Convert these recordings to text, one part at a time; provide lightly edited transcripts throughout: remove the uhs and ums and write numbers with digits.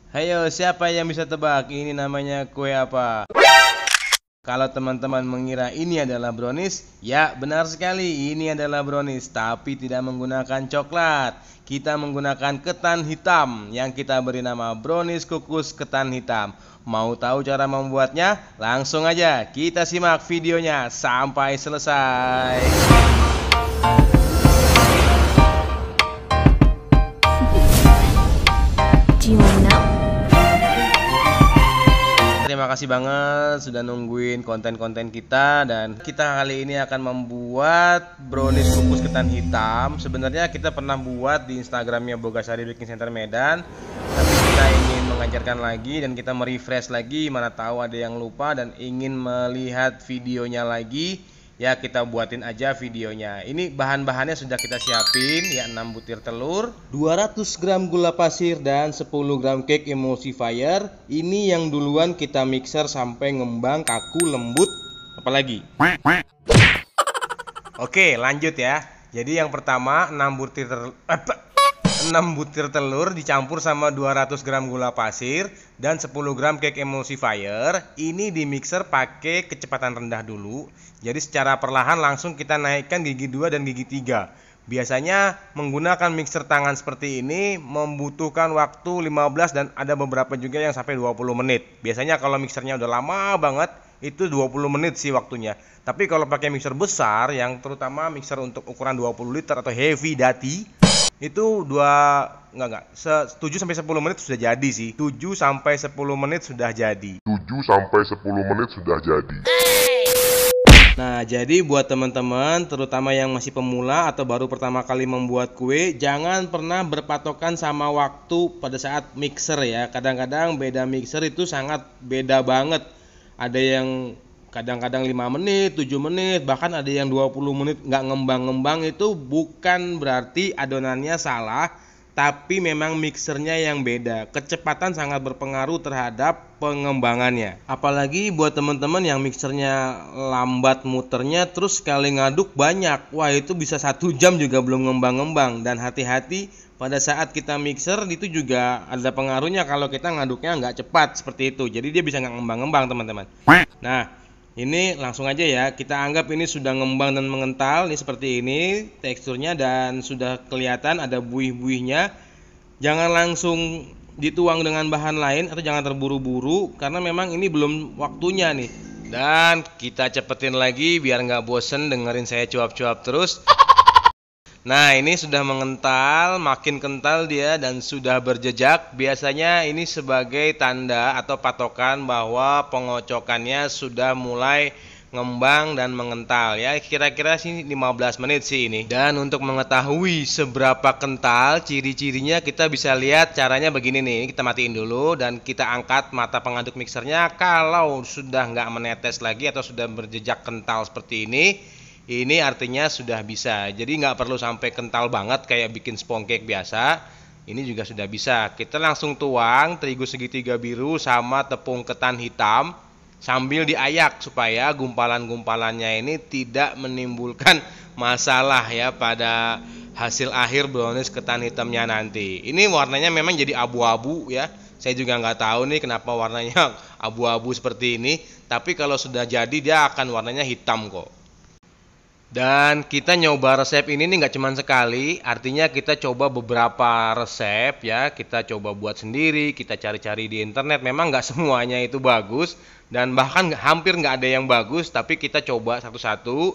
Hayo, siapa yang bisa tebak ini namanya kue apa? Kalau teman-teman mengira ini adalah brownies, ya benar sekali, ini adalah brownies, tapi tidak menggunakan coklat. Kita menggunakan ketan hitam yang kita beri nama brownies kukus ketan hitam. Mau tahu cara membuatnya? Langsung aja kita simak videonya sampai selesai. Do you wanna know? Terima kasih banget sudah nungguin konten-konten kita, dan kita kali ini akan membuat brownies kukus ketan hitam. Sebenarnya kita pernah buat di Instagramnya Bogasari Baking Center Medan, tapi kita ingin mengajarkan lagi dan kita merefresh lagi, mana tahu ada yang lupa dan ingin melihat videonya lagi. Ya kita buatin aja videonya. Ini bahan-bahannya sudah kita siapin, ya 6 butir telur, 200 gram gula pasir, dan 10 gram cake emulsifier. Ini yang duluan kita mixer sampai ngembang, kaku, lembut. Apalagi? Oke lanjut ya. Jadi yang pertama 6 butir telur dicampur sama 200 gram gula pasir dan 10 gram cake emulsifier. Ini di mixer pakai kecepatan rendah dulu. Jadi secara perlahan langsung kita naikkan gigi 2 dan gigi 3. Biasanya menggunakan mixer tangan seperti ini membutuhkan waktu 15 dan ada beberapa juga yang sampai 20 menit. Biasanya kalau mixernya udah lama banget itu 20 menit sih waktunya. Tapi kalau pakai mixer besar yang terutama mixer untuk ukuran 20 liter atau heavy duty, itu 7 sampai 10 menit sudah jadi sih. 7 sampai 10 menit sudah jadi. Nah, jadi buat teman-teman terutama yang masih pemula atau baru pertama kali membuat kue, jangan pernah berpatokan sama waktu pada saat mixer ya. Kadang-kadang beda mixer itu sangat beda banget. Ada yang kadang-kadang 5 menit, 7 menit, bahkan ada yang 20 menit nggak ngembang-ngembang. Itu bukan berarti adonannya salah, tapi memang mixernya yang beda. Kecepatan sangat berpengaruh terhadap pengembangannya. Apalagi buat teman-teman yang mixernya lambat muternya, terus sekali ngaduk banyak, wah itu bisa 1 jam juga belum ngembang-ngembang. Dan hati-hati pada saat kita mixer itu juga ada pengaruhnya kalau kita ngaduknya nggak cepat seperti itu. Jadi dia bisa nggak ngembang-ngembang teman-teman. Nah ini langsung aja ya, kita anggap ini sudah ngembang dan mengental. Ini seperti ini teksturnya dan sudah kelihatan ada buih-buihnya. Jangan langsung dituang dengan bahan lain atau jangan terburu-buru karena memang ini belum waktunya nih. Dan kita cepetin lagi biar nggak bosen dengerin saya cuap-cuap terus. Nah ini sudah mengental, makin kental dia dan sudah berjejak. Biasanya ini sebagai tanda atau patokan bahwa pengocokannya sudah mulai ngembang dan mengental ya. Kira-kira sih 15 menit sih ini. Dan untuk mengetahui seberapa kental, ciri-cirinya kita bisa lihat caranya begini nih. Kita matiin dulu dan kita angkat mata pengaduk mixernya. Kalau sudah nggak menetes lagi atau sudah berjejak kental seperti ini artinya sudah bisa. Jadi nggak perlu sampai kental banget kayak bikin sponge cake biasa. Ini juga sudah bisa. Kita langsung tuang terigu segitiga biru sama tepung ketan hitam sambil diayak supaya gumpalan-gumpalannya ini tidak menimbulkan masalah ya pada hasil akhir brownies ketan hitamnya nanti. Ini warnanya memang jadi abu-abu ya. Saya juga nggak tahu nih kenapa warnanya abu-abu seperti ini. Tapi kalau sudah jadi dia akan warnanya hitam kok. Dan kita nyoba resep ini nih nggak cuma sekali, artinya kita coba beberapa resep ya, kita coba buat sendiri, kita cari-cari di internet, memang nggak semuanya itu bagus, dan bahkan hampir nggak ada yang bagus, tapi kita coba satu-satu,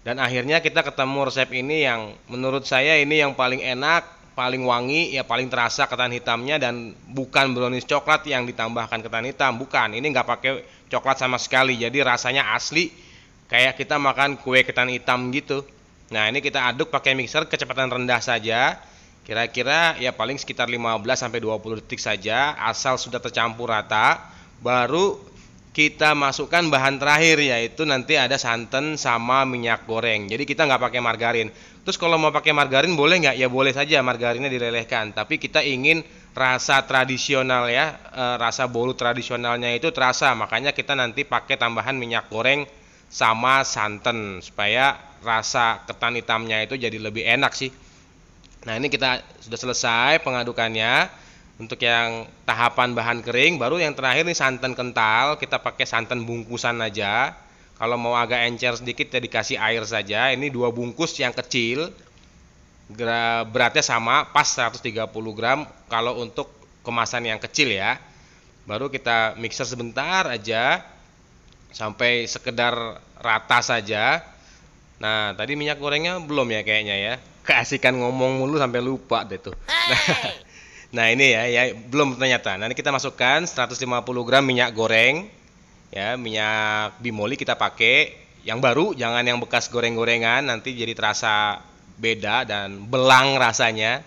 dan akhirnya kita ketemu resep ini yang menurut saya ini yang paling enak, paling wangi, ya paling terasa ketan hitamnya, dan bukan brownies coklat yang ditambahkan ketan hitam, bukan, ini nggak pakai coklat sama sekali, jadi rasanya asli, kayak kita makan kue ketan hitam gitu. Nah ini kita aduk pakai mixer kecepatan rendah saja. Kira-kira ya paling sekitar 15-20 detik saja. Asal sudah tercampur rata. Baru kita masukkan bahan terakhir, yaitu nanti ada santan sama minyak goreng. Jadi kita nggak pakai margarin. Terus kalau mau pakai margarin boleh nggak? Ya boleh saja, margarinnya dilelehkan. Tapi kita ingin rasa tradisional ya, rasa bolu tradisionalnya itu terasa. Makanya kita nanti pakai tambahan minyak goreng sama santan supaya rasa ketan hitamnya itu jadi lebih enak sih. Nah ini kita sudah selesai pengadukannya. Untuk yang tahapan bahan kering, baru yang terakhir nih santan kental, kita pakai santan bungkusan aja. Kalau mau agak encer sedikit ya dikasih air saja. Ini 2 bungkus yang kecil. Beratnya sama, pas 130 gram kalau untuk kemasan yang kecil ya. Baru kita mixer sebentar aja sampai sekedar rata saja. Nah, tadi minyak gorengnya belum ya kayaknya ya. Keasikan ngomong mulu sampai lupa deh tuh. Nah ini ya belum ternyata. Nanti kita masukkan 150 gram minyak goreng, ya minyak bimoli kita pakai yang baru, jangan yang bekas goreng-gorengan, nanti jadi terasa beda dan belang rasanya.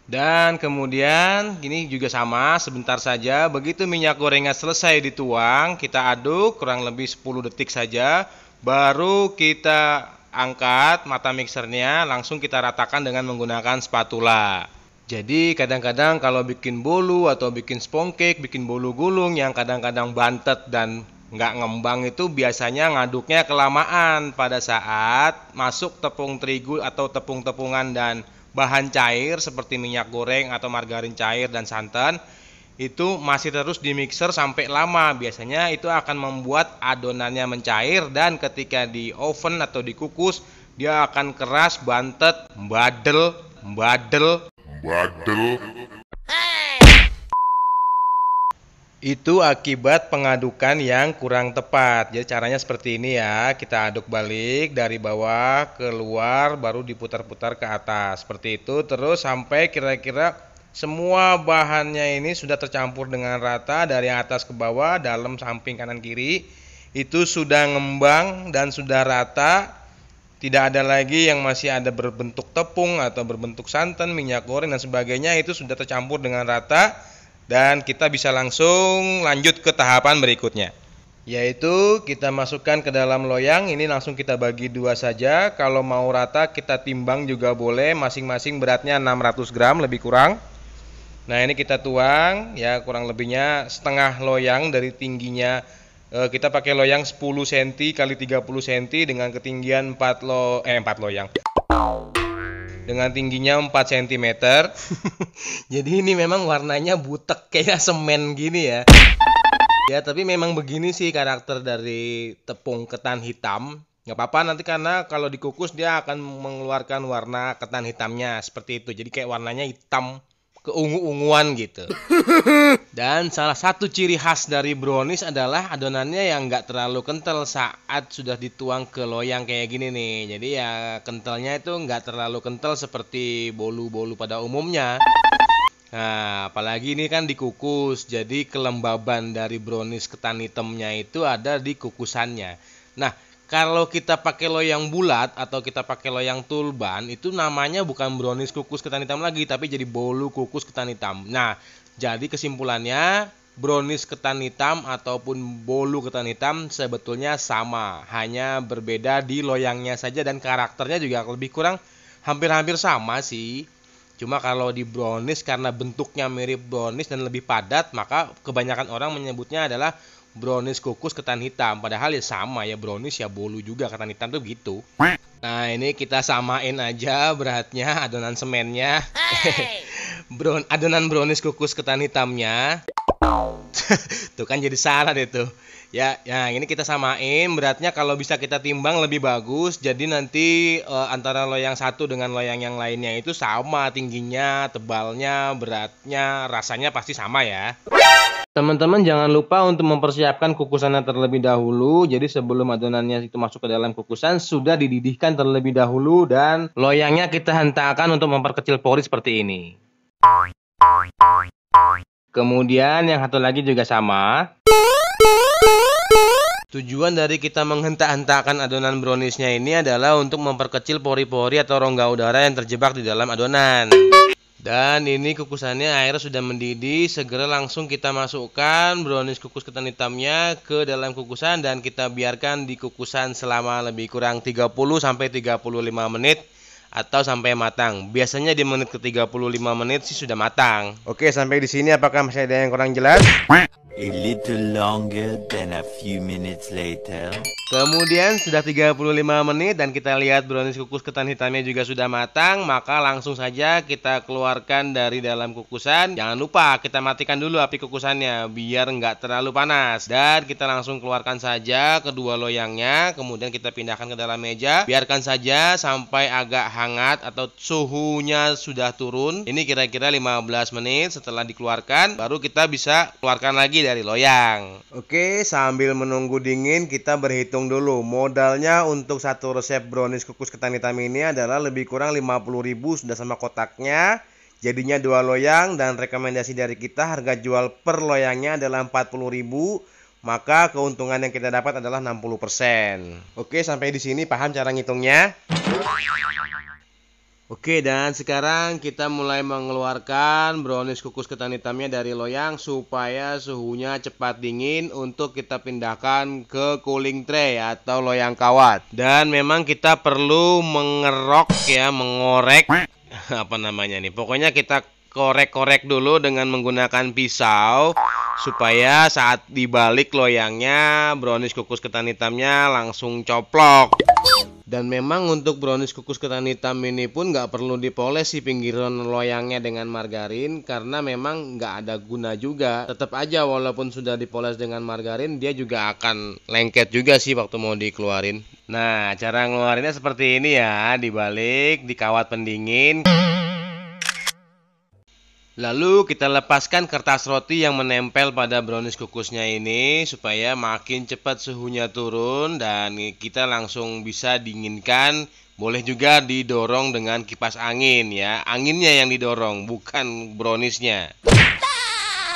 Dan kemudian ini juga sama, sebentar saja. Begitu minyak gorengnya selesai dituang, kita aduk kurang lebih 10 detik saja, baru kita angkat mata mixernya, langsung kita ratakan dengan menggunakan spatula. Jadi kadang-kadang kalau bikin bolu atau bikin spongcake, bikin bolu gulung yang kadang-kadang bantet dan nggak ngembang itu biasanya ngaduknya kelamaan pada saat masuk tepung terigu atau tepung-tepungan dan bahan cair seperti minyak goreng atau margarin cair dan santan. Itu masih terus di mixer sampai lama, biasanya itu akan membuat adonannya mencair dan ketika di oven atau dikukus dia akan keras, bantet, mbadel. Itu akibat pengadukan yang kurang tepat. Jadi caranya seperti ini ya, kita aduk balik dari bawah keluar baru diputar-putar ke atas seperti itu terus sampai kira-kira semua bahannya ini sudah tercampur dengan rata dari atas ke bawah, dalam, samping, kanan, kiri. Itu sudah ngembang dan sudah rata. Tidak ada lagi yang masih ada berbentuk tepung atau berbentuk santan, minyak goreng dan sebagainya. Itu sudah tercampur dengan rata dan kita bisa langsung lanjut ke tahapan berikutnya. Yaitu kita masukkan ke dalam loyang. Ini langsung kita bagi 2 saja. Kalau mau rata kita timbang juga boleh. Masing-masing beratnya 600 gram lebih kurang. Nah ini kita tuang ya, kurang lebihnya setengah loyang dari tingginya. Kita pakai loyang 10 cm kali 30 cm dengan ketinggian 4 loyang. Dengan tingginya 4 cm. Jadi ini memang warnanya butek kayak semen gini ya. Ya tapi memang begini sih karakter dari tepung ketan hitam. Nggak apa-apa nanti karena kalau dikukus dia akan mengeluarkan warna ketan hitamnya seperti itu. Jadi kayak warnanya hitam keungu-unguan gitu. Dan salah satu ciri khas dari brownies adalah adonannya yang nggak terlalu kental saat sudah dituang ke loyang kayak gini nih. Jadi ya kentalnya itu nggak terlalu kental seperti bolu-bolu pada umumnya. Nah apalagi ini kan dikukus, jadi kelembaban dari brownies ketan hitamnya itu ada di kukusannya. Nah kalau kita pakai loyang bulat atau kita pakai loyang tulban, itu namanya bukan brownies kukus ketan hitam lagi, tapi jadi bolu kukus ketan hitam. Nah, jadi kesimpulannya brownies ketan hitam ataupun bolu ketan hitam sebetulnya sama, hanya berbeda di loyangnya saja dan karakternya juga lebih kurang hampir-hampir sama sih. Cuma kalau di brownies karena bentuknya mirip brownies dan lebih padat, maka kebanyakan orang menyebutnya adalah brownies kukus ketan hitam, padahal ya sama ya, brownies ya bolu juga ketan hitam tuh gitu. Nah ini kita samain aja beratnya adonan semennya. Adonan brownies kukus ketan hitamnya. Tuh kan jadi salah deh tuh. Ya ini kita samain beratnya, kalau bisa kita timbang lebih bagus. Jadi nanti antara loyang satu dengan loyang yang lainnya itu sama tingginya, tebalnya, beratnya, rasanya pasti sama ya. Teman-teman jangan lupa untuk mempersiapkan kukusannya terlebih dahulu. Jadi sebelum adonannya itu masuk ke dalam kukusan sudah dididihkan terlebih dahulu dan loyangnya kita hentakkan untuk memperkecil pori seperti ini. Kemudian yang satu lagi juga sama. Tujuan dari kita menghentak-hentakkan adonan browniesnya ini adalah untuk memperkecil pori-pori atau rongga udara yang terjebak di dalam adonan. Dan ini kukusannya airnya sudah mendidih, segera langsung kita masukkan brownies kukus ketan hitamnya ke dalam kukusan dan kita biarkan di kukusan selama lebih kurang 30-35 menit atau sampai matang. Biasanya di menit ke 35 menit sih sudah matang. Oke, sampai di sini apakah masih ada yang kurang jelas? A little longer than a few minutes later. Kemudian sudah 35 menit dan kita lihat brownies kukus ketan hitamnya juga sudah matang. Maka langsung saja kita keluarkan dari dalam kukusan. Jangan lupa kita matikan dulu api kukusannya biar nggak terlalu panas. Dan kita langsung keluarkan saja kedua loyangnya. Kemudian kita pindahkan ke dalam meja. Biarkan saja sampai agak hangat atau suhunya sudah turun. Ini kira-kira 15 menit setelah dikeluarkan. Baru kita bisa keluarkan lagi dari loyang. Oke, sambil menunggu dingin kita berhitung dulu. Modalnya untuk satu resep brownies kukus ketan hitam ini adalah lebih kurang 50.000 sudah sama kotaknya. Jadinya 2 loyang dan rekomendasi dari kita harga jual per loyangnya adalah 40.000. Maka keuntungan yang kita dapat adalah 60%. Oke, sampai di sini paham cara ngitungnya? Oke, dan sekarang kita mulai mengeluarkan brownies kukus ketan hitamnya dari loyang supaya suhunya cepat dingin untuk kita pindahkan ke cooling tray atau loyang kawat. Dan memang kita perlu mengerok ya, mengorek apa namanya nih. Pokoknya kita korek-korek dulu dengan menggunakan pisau supaya saat dibalik loyangnya brownies kukus ketan hitamnya langsung coplok. Dan memang untuk brownies kukus ketan hitam ini pun nggak perlu dipoles si pinggiran loyangnya dengan margarin karena memang nggak ada guna juga. Tetap aja walaupun sudah dipoles dengan margarin dia juga akan lengket juga sih waktu mau dikeluarin. Nah, cara ngeluarinnya seperti ini ya, dibalik, dikawat pendingin. Lalu kita lepaskan kertas roti yang menempel pada brownies kukusnya ini supaya makin cepat suhunya turun dan kita langsung bisa dinginkan. Boleh juga didorong dengan kipas angin ya. Anginnya yang didorong, bukan browniesnya.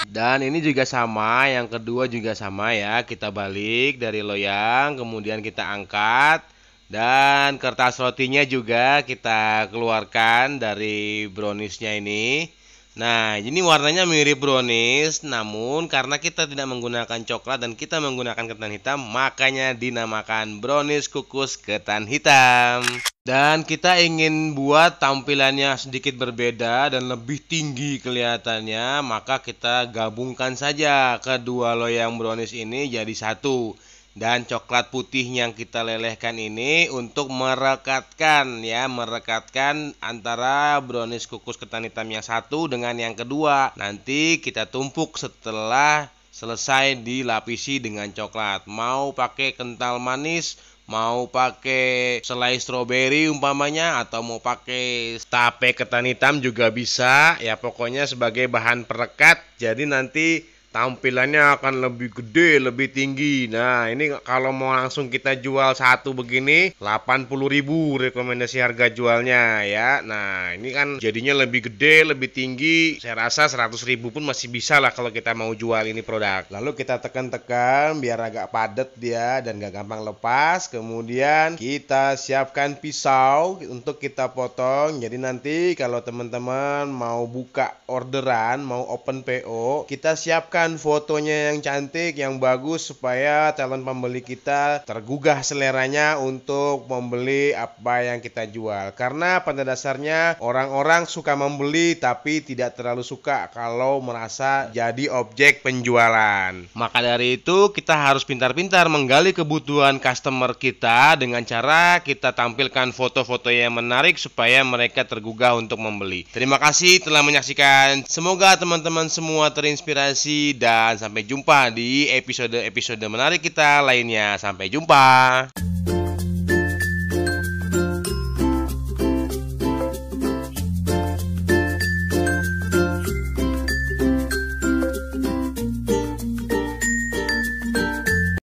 Dan ini juga sama, yang kedua juga sama ya. Kita balik dari loyang, kemudian kita angkat. Dan kertas rotinya juga kita keluarkan dari browniesnya ini. Nah, ini warnanya mirip brownies, namun karena kita tidak menggunakan coklat dan kita menggunakan ketan hitam, makanya dinamakan brownies kukus ketan hitam. Dan kita ingin buat tampilannya sedikit berbeda dan lebih tinggi kelihatannya, maka kita gabungkan saja kedua loyang brownies ini jadi satu. Dan coklat putih yang kita lelehkan ini untuk merekatkan ya, merekatkan antara brownies kukus ketan hitam yang satu dengan yang kedua. Nanti kita tumpuk setelah selesai dilapisi dengan coklat. Mau pakai kental manis, mau pakai selai stroberi umpamanya, atau mau pakai tape ketan hitam juga bisa. Ya pokoknya sebagai bahan perekat. Jadi nanti tampilannya akan lebih gede, lebih tinggi. Nah, ini kalau mau langsung kita jual satu begini 80.000 rekomendasi harga jualnya ya. Nah, ini kan jadinya lebih gede, lebih tinggi. Saya rasa 100.000 pun masih bisa lah kalau kita mau jual ini produk. Lalu kita tekan-tekan biar agak padat dia dan gak gampang lepas. Kemudian kita siapkan pisau untuk kita potong. Jadi nanti kalau teman-teman mau buka orderan, mau open PO, kita siapkan fotonya yang cantik, yang bagus supaya calon pembeli kita tergugah seleranya untuk membeli apa yang kita jual. Karena pada dasarnya orang-orang suka membeli tapi tidak terlalu suka kalau merasa jadi objek penjualan. Maka dari itu kita harus pintar-pintar menggali kebutuhan customer kita dengan cara kita tampilkan foto-foto yang menarik supaya mereka tergugah untuk membeli. Terima kasih telah menyaksikan. Semoga teman-teman semua terinspirasi dan sampai jumpa di episode-episode menarik kita lainnya. Sampai jumpa.